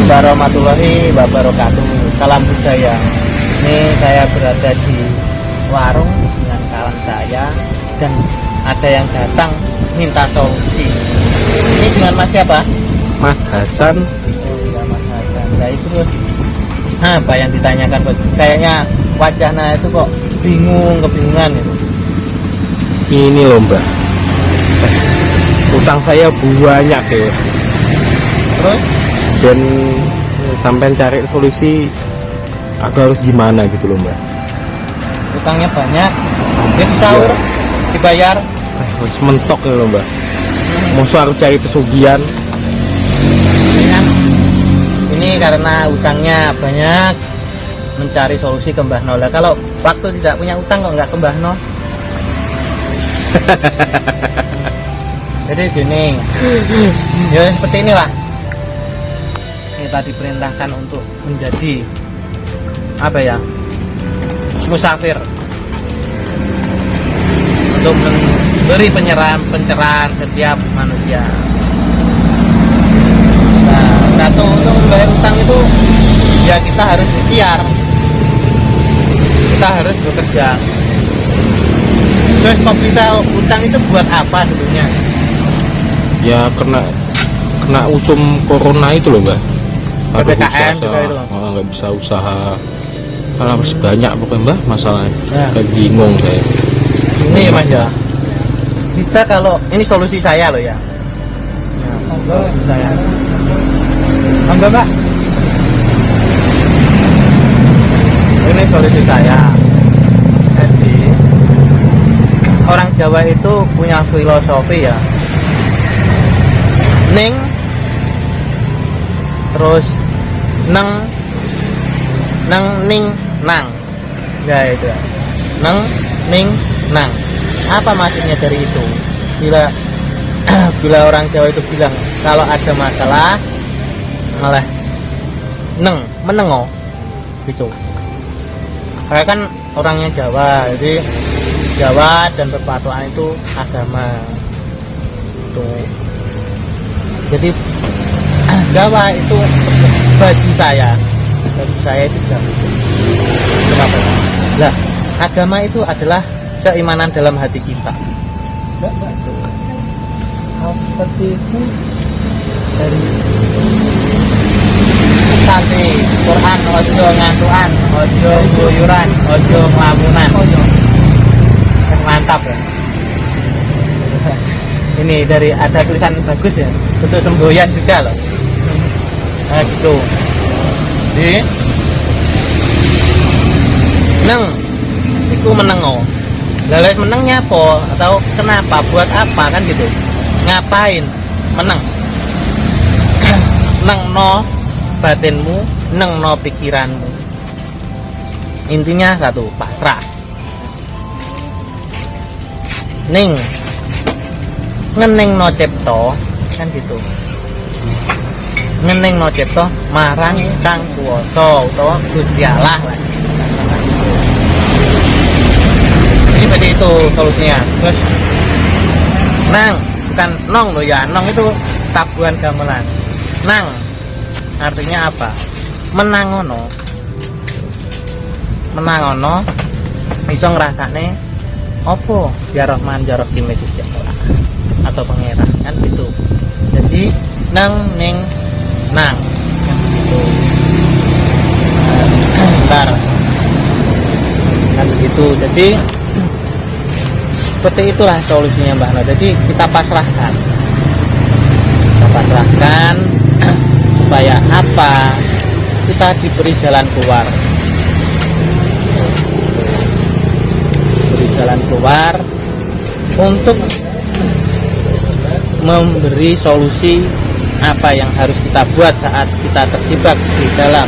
warahmatullahi wabarakatuh. Salam budaya. Ini saya berada di warung dengan kawan saya dan ada yang datang minta solusi. Ini dengan Mas siapa? Mas Hasan. Oh ya, Mas Hasan. Nah itu terus apa yang ditanyakan? Kayaknya wajahnya itu kok kebingungan itu. Ini loh Mbak, utang saya banyak ya. Terus? Dan sampai cari solusi aku harus gimana gitu loh Mbak. Utangnya banyak, ya sahur, dibayar. Harus mentok ya loh Mbak. Maksud harus cari pesugihan. Ini karena utangnya banyak, mencari solusi ke Mbah Nola. Kalau waktu tidak punya utang kok nggak ke Mbah No? Jadi gini, ya seperti inilah. Kita diperintahkan untuk menjadi apa ya, musafir, untuk memberi pencerahan setiap manusia. Nah, satu untuk membayar utang itu ya kita harus ikhtiar, kita harus bekerja. Terus kok bisa utang itu buat apa dulunya? Ya kena usum corona itu loh Mbak. PPKM juga itu. Nggak bisa usaha karena harus banyak pokoknya Mbak masalahnya. Ya. Kayak bingung saya. Ini Mas ya. Kita kalau ini solusi saya loh ya. Monggo saya. Monggo Mbak. Ini solusi saya. Jadi orang Jawa itu punya filosofi ya. Ning terus neng ning nang. Ya itu. Neng ning nang. Apa maksudnya dari itu? Bila orang Jawa itu bilang kalau ada masalah malah menengo gitu. Kayak kan orangnya Jawa, jadi Jawa dan berpatokan itu agama. Tuh. Jadi Jawa itu bagi saya itu Jawa. Kenapa? Lah, agama itu adalah keimanan dalam hati kita. Hal seperti itu dari santai Quran, ojo ngantuan, ojo guyuran, ojo ngelamunan. Mantap ya. Ini dari ada tulisan bagus ya, untuk semboyan juga loh. Nah gitu. Jadi neng itu menengo. Lalu menengnya apa atau kenapa, buat apa kan gitu, ngapain meneng? Neng no batinmu, neng no pikiranmu. Intinya satu, pasrah. Ning ngeneng no cepto kan gitu, ngeneng no cepto marang kang kuwasa utawa Gusti Allah lah. Jadi seperti itu solusinya. Terus nang bukan nong loh ya, nong itu tabuhan gamelan. Nang artinya apa? Menangono iso ngrasane opo ya Rahman ya Rahim itu atau pangeran kan gitu. Jadi nang ning nang kan gitu. Bentar kan begitu. Jadi seperti itulah solusinya Mbak. Nah, jadi kita pasrahkan supaya apa, kita diberi jalan keluar, untuk memberi solusi apa yang harus kita buat saat kita terjebak di dalam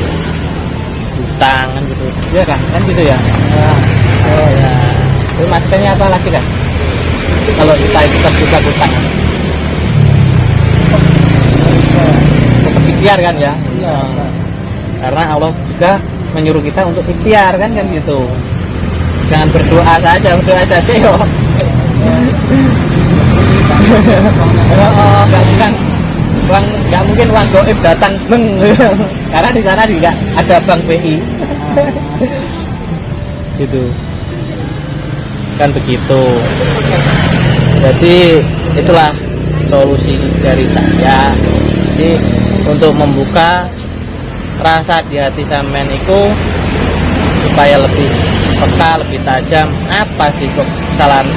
hutang kan gitu ya kan gitu ya. Oh ya, itu maksudnya apa lagi kan kalau kita itu terjebak hutang? Untuk ikhtiar kan ya. Karena Allah juga menyuruh kita untuk ikhtiar kan gitu. Jangan berdoa saja yo. Oh, bukan uang nggak mungkin uang goib datang karena di sana juga ada bank BI gitu kan begitu. Jadi itulah solusi dari saya. Jadi untuk membuka rasa di hati sampean itu supaya lebih peka, lebih tajam, apa sih kok kesalahan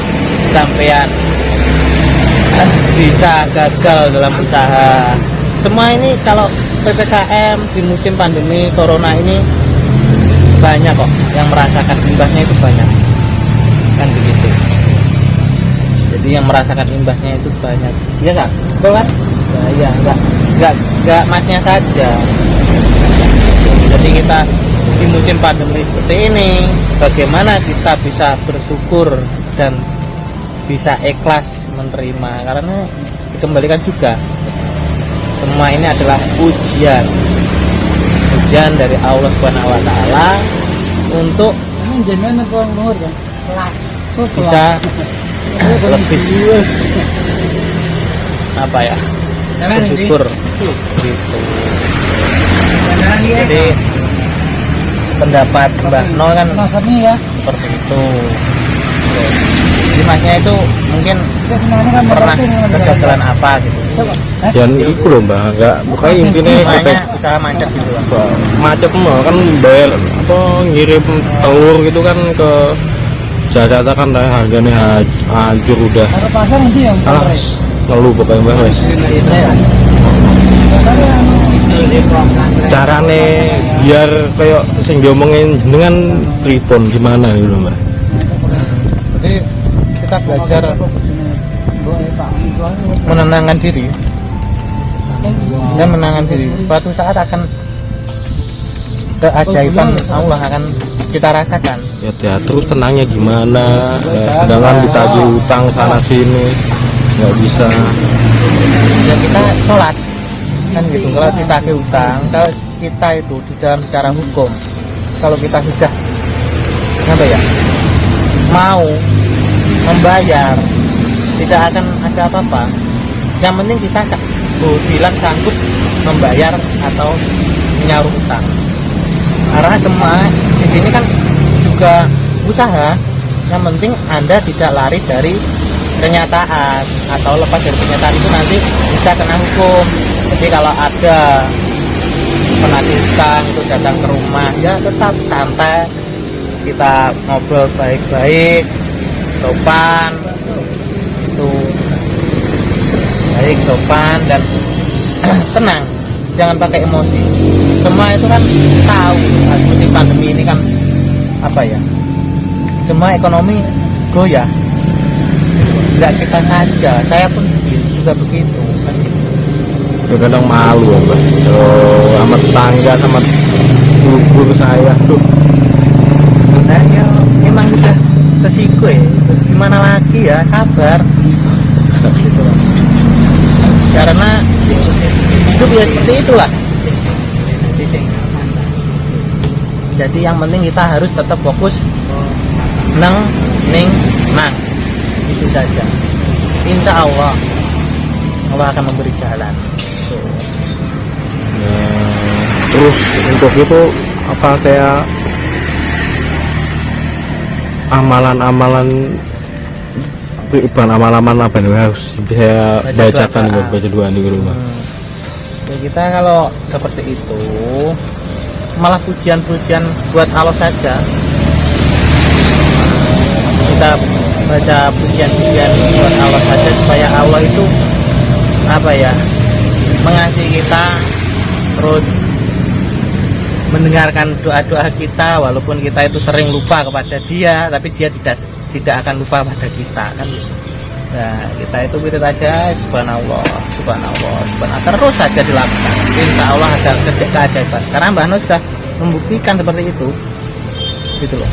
sampean bisa gagal dalam usaha. Semua ini kalau PPKM di musim pandemi corona ini banyak kok yang merasakan imbasnya, itu banyak kan begitu. Jadi yang merasakan imbasnya itu banyak, iya nggak? Betul kan? Nah, ya nggak masnya saja. Jadi kita di musim pandemi seperti ini, bagaimana kita bisa bersyukur dan bisa ikhlas menerima, karena dikembalikan juga semua ini adalah ujian dari Allah Subhanahu wa taala untuk bisa lebih apa ya, bersyukur gitu. Jadi pendapat Mbak Nol kan seperti itu. Jadi masnya itu mungkin pernah kegagalan apa gitu. Dan itu loh mbak, nggak bukan intinya Makanya usaha macet gitu loh. macet mah kan bayar apa ngirim telur gitu kan ke Jakarta kan harganya hancur udah. Alah, ngeluh pokoknya mbak wes. Carane biar kayak sing diomongin dengan pripun gimana gitu mbak. Jadi kita belajar menenangkan diri dan menenangkan diri. Suatu saat akan keajaiban Allah akan kita rasakan. Ya terus tenangnya gimana? Ya, sedangkan ditagih utang sana sini nggak bisa. Ya kita sholat kan gitu. Kalau kita ke utang, kalau kita itu di dalam secara hukum, kalau kita sudah apa ya mau membayar, tidak akan ada apa-apa. Yang penting kita bilang sanggup membayar atau menyaruh utang. Karena semua di sini kan juga usaha. Yang penting Anda tidak lari dari kenyataan, atau lepas dari kenyataan itu nanti bisa kena hukum. Jadi kalau ada penagih utang itu datang ke rumah, ya tetap santai, kita ngobrol baik-baik, sopan, itu baik, sopan, dan tenang, jangan pakai emosi. Semua itu kan tahu musim pandemi ini kan apa ya, semua ekonomi goyah, nggak kita saja, saya pun juga begitu kan. Ya kadang malu mbak, sama tetangga sama guru saya tuh. Saya emang udah resiko ya, terus gimana lagi ya, sabar gitu loh. Karena hidup ya seperti itulah. Jadi yang penting kita harus tetap fokus nang itu saja. Insya Allah akan memberi jalan. Ya, terus untuk itu apa saya amalan-amalan amalan apa nih harus saya bacakan nih baca dua di rumah. Ya kita kalau seperti itu malah pujian-pujian buat Allah saja. Kita baca pujian-pujian buat Allah saja supaya Allah itu apa ya, mengasihi kita, terus mendengarkan doa-doa kita, walaupun kita itu sering lupa kepada Dia, tapi Dia tidak akan lupa pada kita kan. Nah, kita itu begitu aja, subhanallah, terus saja dilakukan. Insya Allah ada keajaiban. Karena Mbak Noh sudah membuktikan seperti itu, gitu loh.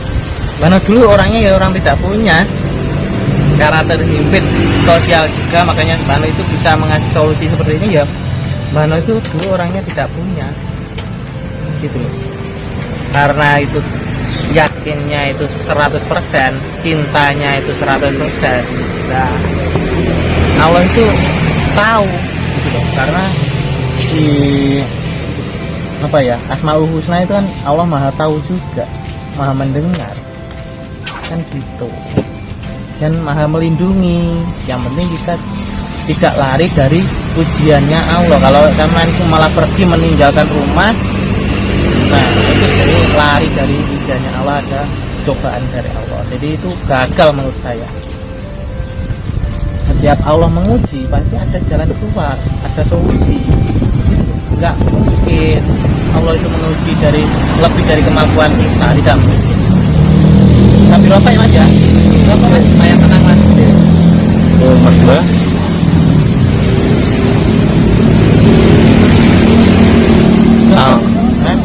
Mbak Noh dulu orangnya ya orang tidak punya, karena terhimpit sosial juga, makanya Mbak Noh itu bisa mengasih solusi seperti ini ya. Mbak Noh itu dulu orangnya tidak punya, gitu loh. Karena itu yakinnya itu 100%, cintanya itu 100%. Nah, Allah itu tahu gitu loh, karena di apa ya, Asmaul Husna itu kan Allah maha tahu juga, maha mendengar kan gitu, dan maha melindungi. Yang penting kita tidak lari dari ujiannya Allah. Kalau kalian malah pergi meninggalkan rumah, nah itu jadi lari dari ujiannya Allah, ada cobaan dari Allah. Jadi itu gagal menurut saya. Setiap Allah menguji pasti ada jalan keluar, ada solusi. Enggak mungkin Allah itu menguji dari lebih dari kemampuan kita, tidak mungkin. Tapi rokok ya mas ya, rokok mas, saya tenang mas. Oh mas Mbak,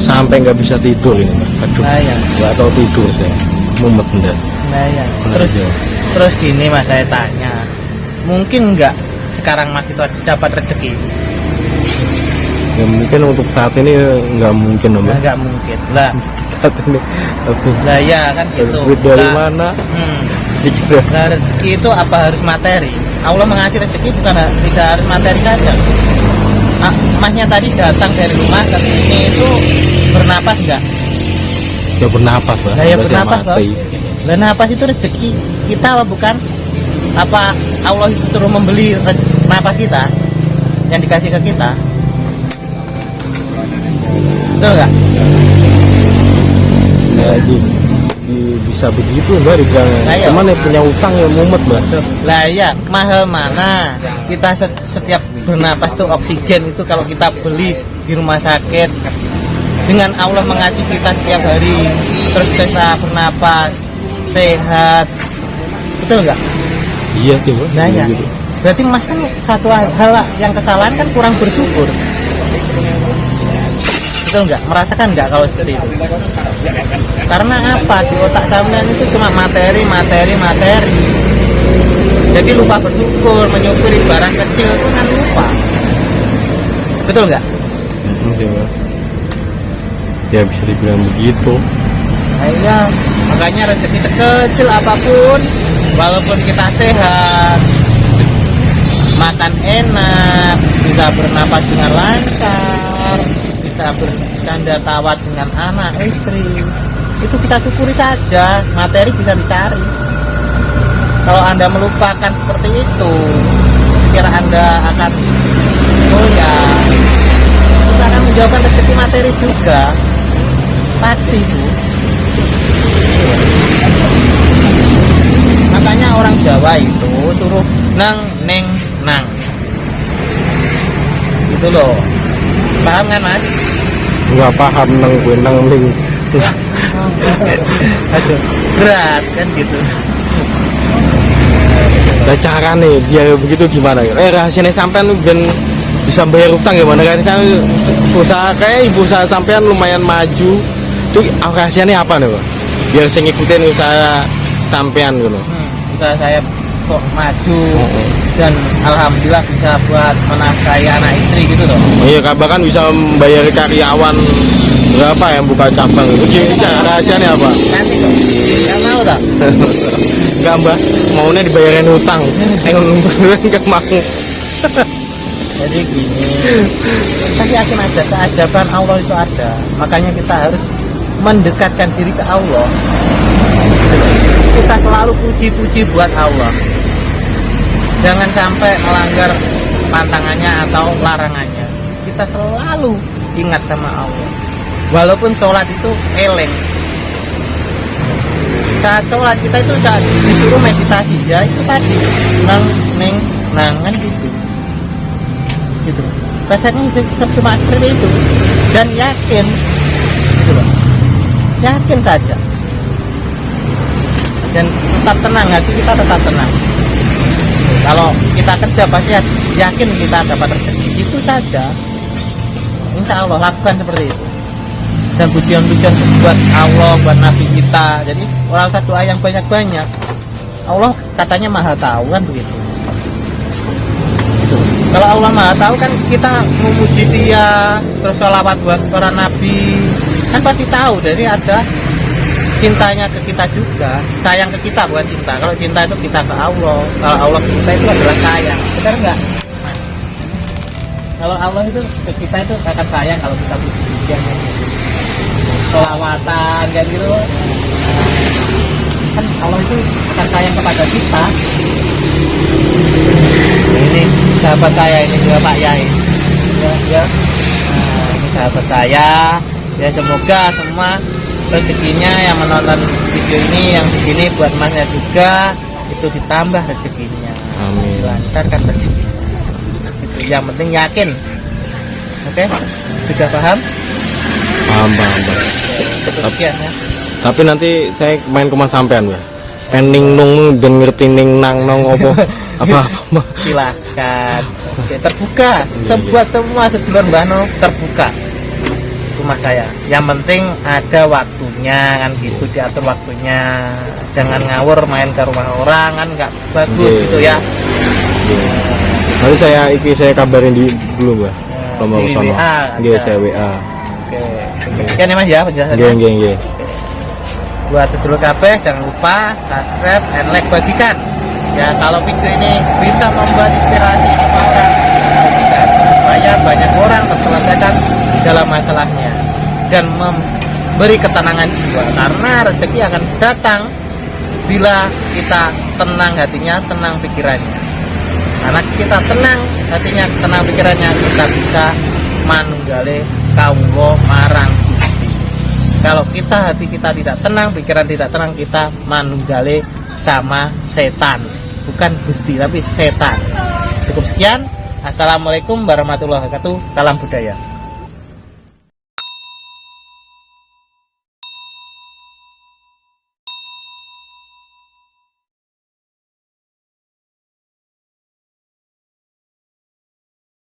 sampai nggak bisa tidur ini mas. Aduh, Nah, ya. nggak tahu tidur saya, mumet enggak. Nah ya, Benar terus aja. terus gini mas, saya tanya, mungkin nggak sekarang mas itu dapat rezeki? Ya mungkin untuk saat ini nggak mungkin Nah, Mbak. nggak mungkin lah. Saat ini aduh, Lah ya kan gitu. duit dari Lah, mana? hmm. Nah, rezeki itu apa harus materi? Allah mengasih rezeki bukan tidak harus materi saja. Masnya tadi datang dari rumah ke sini itu bernapas enggak? Ya bernapas Mbak. Nah, ya Udah saya bernapas toh. mati. Lah napas itu rezeki kita apa bukan? Apa Allah itu suruh membeli napas kita yang dikasih ke kita? Betul enggak? Ya, bisa begitu Mbak dibilang. Nah, iya. Cuman yang punya utang ya mumet Mbak. Lah ya, mahal mana? Kita setiap bernapas tuh oksigen itu kalau kita beli di rumah sakit, dengan Allah mengasih kita setiap hari, terus kita bernapas sehat, betul nggak? Iya sih Mbak. Nah ya, Gitu. berarti mas kan satu hal yang kesalahan kan kurang bersyukur, betul nggak? Merasakan nggak kalau seperti itu? Karena apa? Di otak kalian itu cuma materi. Jadi lupa bersyukur, menyukuri barang kecil itu kan lupa. Betul nggak? Sih, Mbak. Ya bisa dibilang begitu. Nah, iya, makanya rezeki kecil apapun, walaupun kita sehat, makan enak, bisa bernapas dengan lancar, bisa bercanda tawa dengan anak, istri, itu kita syukuri saja. Materi bisa dicari. Kalau Anda melupakan seperti itu, kira Anda akan goyah, kita akan menjauhkan rezeki materi juga, pasti Bu. Makanya orang Jawa itu suruh nang neng nang, gitu loh. Paham kan mas? Nggak paham nang gue nang ling. Aduh, berat kan gitu. Nah cara nih biar begitu gimana? Rahasianya sampean ben bisa bayar utang gimana kan? Kan usaha kayak usaha sampean lumayan maju. Itu rahasianya apa nih Pak? Biar saya ngikutin usaha sampean gitu. Usaha saya kok maju dan alhamdulillah bisa buat menafkahi anak istri gitu loh. Iya bahkan bisa membayar karyawan berapa yang buka cabang itu. Rahasianya apa? Nanti dong, nggak mau tak? Enggak mbak, maunya dibayarin hutang. Enggak mau. Jadi gini, pasti yakin ada keajaban Allah itu ada. Makanya kita harus mendekatkan diri ke Allah. Kita selalu puji-puji buat Allah. Jangan sampai melanggar pantangannya atau larangannya. Kita selalu ingat sama Allah. Walaupun sholat itu eleng. Saat sholat kita itu saat disuruh meditasi ya itu tadi nang neng nangan gitu rasanya cuma seperti itu dan yakin gitu loh, yakin saja dan tetap tenang, hati kita tetap tenang. Kalau kita kerja pasti yakin kita dapat rezeki, itu saja. Insya Allah lakukan seperti itu. Dan pujian-pujian buat Allah, buat Nabi kita. Jadi orang usah doa yang banyak-banyak. Allah katanya maha tahu kan begitu. Kalau Allah maha tahu kan kita memuji dia, terus sholawat buat para nabi, kan pasti tahu. Jadi ada cintanya ke kita juga, sayang ke kita bukan cinta. Kalau cinta itu kita ke Allah, kalau Allah ke kita itu adalah sayang, benar nggak? Kalau Allah itu ke kita itu akan sayang kalau kita puji-pujian, selawatan kayak gitu. Kan Allah itu akan sayang kepada kita. Ini sahabat saya, ini juga Pak Yai. Ya. Nah, ini sahabat saya. Ya semoga semua rezekinya yang menonton video ini, yang di sini buat masnya juga itu ditambah rezekinya. Amin. Lancarkan rezekinya. Itu yang penting yakin. Oke, sudah paham? Paham. Sekian ya. Tapi nanti saya main ke mas sampean ya. Ning nung ben ngerti ning nang nong apa Silakan. Oke, terbuka. Sebuat semua sedulur Mbah No terbuka. Rumah saya. Yang penting ada waktunya kan gitu, diatur waktunya. Jangan ngawur main ke rumah orang kan nggak bagus gitu ya. Nanti saya kabarin dulu Mbah. Kalau mau Di sono. WA Nggih, ada. saya WA. Oke. Sekian ya Mas ya penjelasannya. Nggih. Buat sedulur kabeh jangan lupa subscribe and like, bagikan ya kalau video ini bisa membuat inspirasi semua orang, bagikan supaya banyak orang terselesaikan dalam masalahnya dan memberi ketenangan jiwa, karena rezeki akan datang bila kita tenang hatinya, tenang pikirannya. Karena kita tenang hatinya, tenang pikirannya, kita bisa manunggale kawula marang Gusti. Kalau hati kita tidak tenang, pikiran tidak tenang, kita manunggale sama setan. Bukan Gusti, tapi setan. Cukup sekian. Assalamualaikum warahmatullahi wabarakatuh. Salam budaya.